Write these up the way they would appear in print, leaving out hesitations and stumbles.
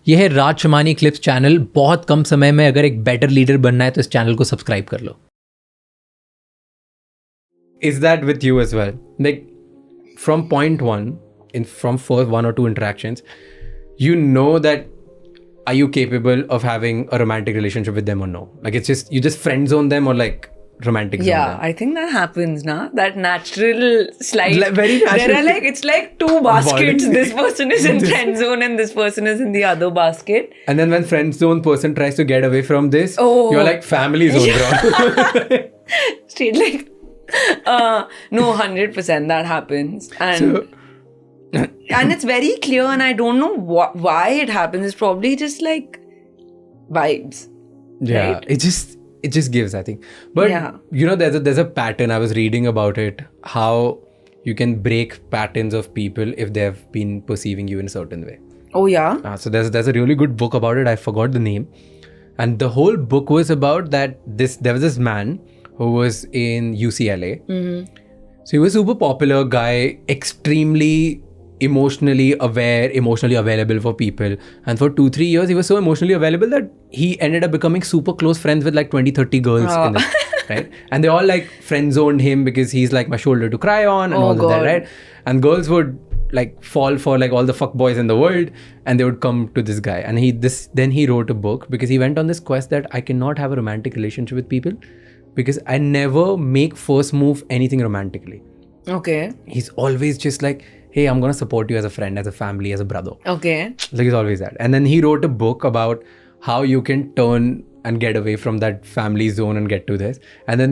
ये है राज Shamani clips channel. बहुत कम समय में अगर एक बेटर लीडर बनना है तो इस चैनल को सब्सक्राइब कर लो। Is that with you as well? Like from point one, from first one or two interactions, you know that are you capable of having a romantic relationship with them or no? Like it's just you just friend zone them or like romantic zone them? I think that happens now. That natural slide. Very natural. There are like, it's like two baskets. Body. This person is in friend zone and this person is in the other basket. And then when friend zone person tries to get away from this, you're like family zone, bro. Straight like, no, 100% that happens. And and it's very clear, and I don't know why it happens. It's probably just like vibes. Yeah, right? It just gives, I think. But you know, there's a pattern. I was reading about it, how you can break patterns of people if they have been perceiving you in a certain way. Oh yeah. So there's a really good book about it. I forgot the name, and the whole book was about that. There was this man who was in UCLA. Mm-hmm. So he was a super popular guy, extremely emotionally aware, emotionally available for people. And for 2-3 years, he was so emotionally available that he ended up becoming super close friends with like 20-30 girls. In it, right? And they all like friend zoned him because he's like my shoulder to cry on and all of that, right? And girls would like fall for like all the fuck boys in the world, and they would come to this guy. And then he wrote a book because he went on this quest that I cannot have a romantic relationship with people because I never make first move anything romantically. Okay. He's always just like, hey, I'm going to support you as a friend, as a family, as a brother. Okay. Like it's always that. And then he wrote a book about how you can turn and get away from that family zone and get to this. And then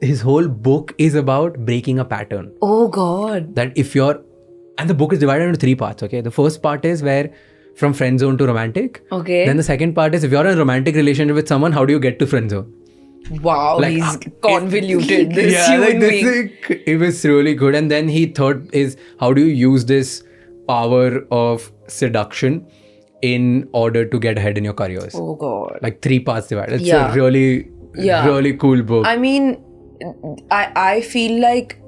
his whole book is about breaking a pattern. Oh God. That if you're, and the book is divided into 3 parts, okay? The first part is where from friend zone to romantic. Okay. Then the second part is if you're in a romantic relationship with someone, how do you get to friend zone? Wow, like, he's convoluted. This human being. It was really good. And then third is how do you use this power of seduction in order to get ahead in your careers? Oh God. Like 3 parts divided. It's a really cool book. I mean, I feel like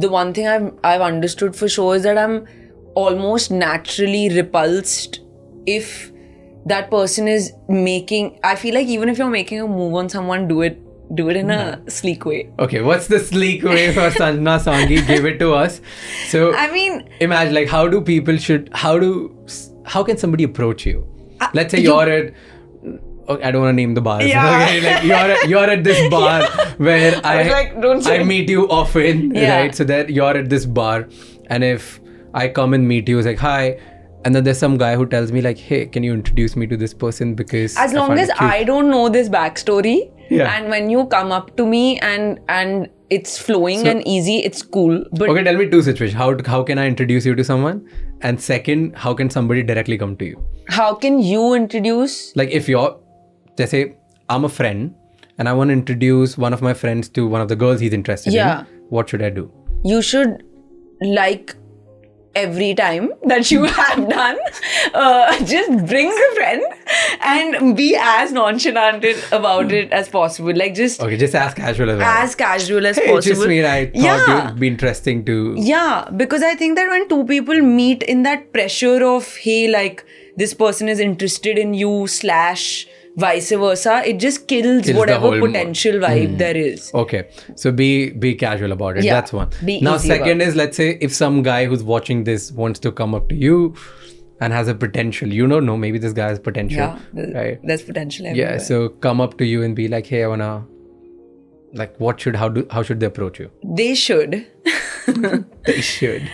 the one thing I've understood for sure is that I'm almost naturally repulsed if that person is making, I feel like even if you're making a move on someone, do it in a sleek way. Okay, what's the sleek way for Sanjana Sanghi? Give it to us. So I mean, imagine like how can somebody approach you? Let's say you're at, I don't want to name the bars. Yeah. Okay, like you're at this bar where I meet you often, right? So that you're at this bar, and if I come and meet you, it's like, hi. And then there's some guy who tells me like, hey, can you introduce me to this person because as long as I don't know this backstory, and when you come up to me and it's flowing and easy, it's cool. But okay, tell me 2 situations. How can I introduce you to someone? And second, how can somebody directly come to you? How can you introduce? Like if let's say I'm a friend and I want to introduce one of my friends to one of the girls he's interested in, what should I do? You should like every time that you have done, just bring the friend and be as nonchalant about it as possible. Like just as casual as well. As casual as possible. Just mean I thought it'd be interesting to. Yeah, because I think that when 2 people meet in that pressure of, hey, like this person is interested in you / vice versa, it just kills whatever potential vibe there is. Okay, so be casual about it. That's one. Now second is, let's say if some guy who's watching this wants to come up to you and has a potential, you don't know, maybe this guy has potential, right? There's potential everywhere. Yeah, so come up to you and be like, hey, I wanna, like, how should they approach you? They should. They should.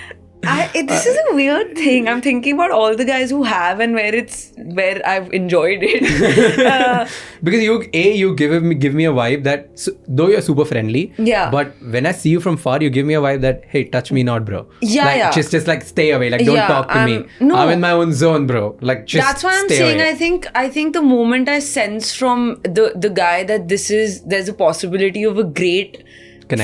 This is a weird thing. I'm thinking about all the guys who have and where I've enjoyed it. Because you give me a vibe that, though you're super friendly, but when I see you from far, you give me a vibe that, hey, touch me not, bro. Just like stay away. Like don't talk to me. No, I'm in my own zone, bro. Like just that's why I'm saying away. I think the moment I sense from the guy that there's a possibility of a great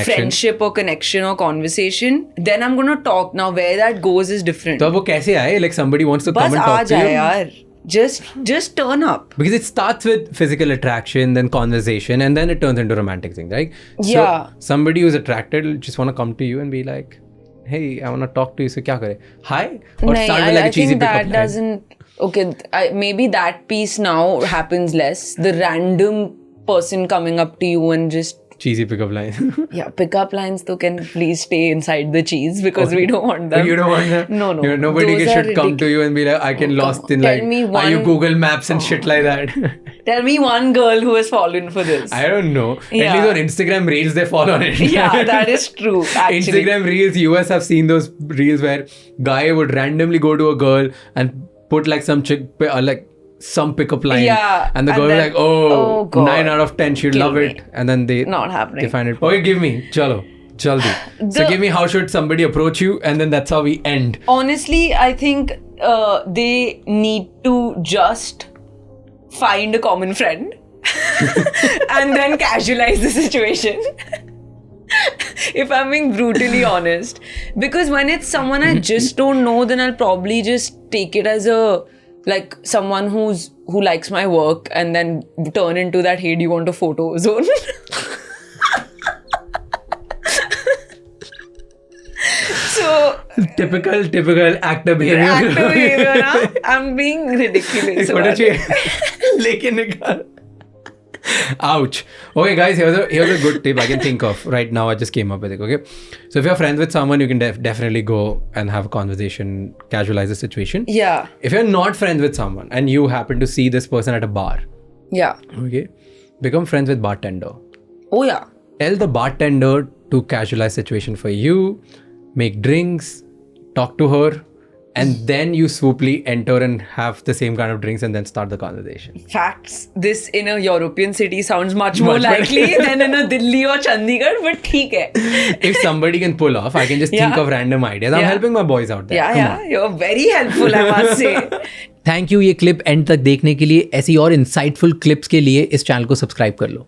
friendship or connection or conversation, then I'm gonna talk. Now where that goes is different. So wo kaise aaye? Like somebody wants to come and talk to you. Yaar. Just turn up. Because it starts with physical attraction, then conversation, and then it turns into romantic thing, right? Yeah. So somebody who's attracted just want to come to you and be like, hey, I want to talk to you, so kya kare? Hi? Or start with like a cheesy pickup line. okay, maybe that piece now happens less. The random person coming up to you and just Cheesy pickup line. yeah, pickup lines though can please stay inside the cheese because we don't want them. You don't want that? No. Nobody Those are should come to you and be like, I get lost in Tell like, me are you one- Google Maps and shit like that? Tell me one girl who has fallen for this. I don't know. Yeah. At least on Instagram Reels, they fall on it. Yeah, that is true. Actually, Instagram Reels, US have seen those Reels where guy would randomly go to a girl and put like some chick, like some pickup line. Yeah, And the and girl then- was like, oh, oh, God. 9 out of 10, she'd Kill love me. it. And then they Not happening. They find it. Okay, give me. Chalo. Jaldi. So The- give me how should somebody approach you, and then that's how we end. honestly, I think they need to just find a common friend and then casualize the situation. If I'm being brutally honest, because when it's someone I just don't know, then I'll probably just take it as a like someone who likes my work and then turn into that, hey, do you want a photo zone? So Typical actor behavior. actor behavior, na? I'm being ridiculous. Photo about it. चाहिए लेके निकाल. Ouch. Okay, guys, here's a good tip I can think of right now. I just came up with it. Okay, so if you're friends with someone, you can definitely go and have a conversation, casualize the situation. Yeah, If you're not friends with someone and you happen to see this person at a bar, yeah. okay, become friends with bartender. Oh yeah. Tell the bartender to casualize situation for you, make drinks, talk to her, and then you swooply enter and have the same kind of drinks and then start the conversation. Facts. This in a European city sounds much more Much better. likely than in a Delhi or Chandigarh, but theek hai. If somebody can pull off, I can just think Yeah. of random ideas. I'm Yeah. helping my boys out there. Come on. You're very helpful, I must say. Thank you ये clip and तक देखने के लिए. ऐसी और insightful clips के लिए इस चैनल को सब्सक्राइब कर लो.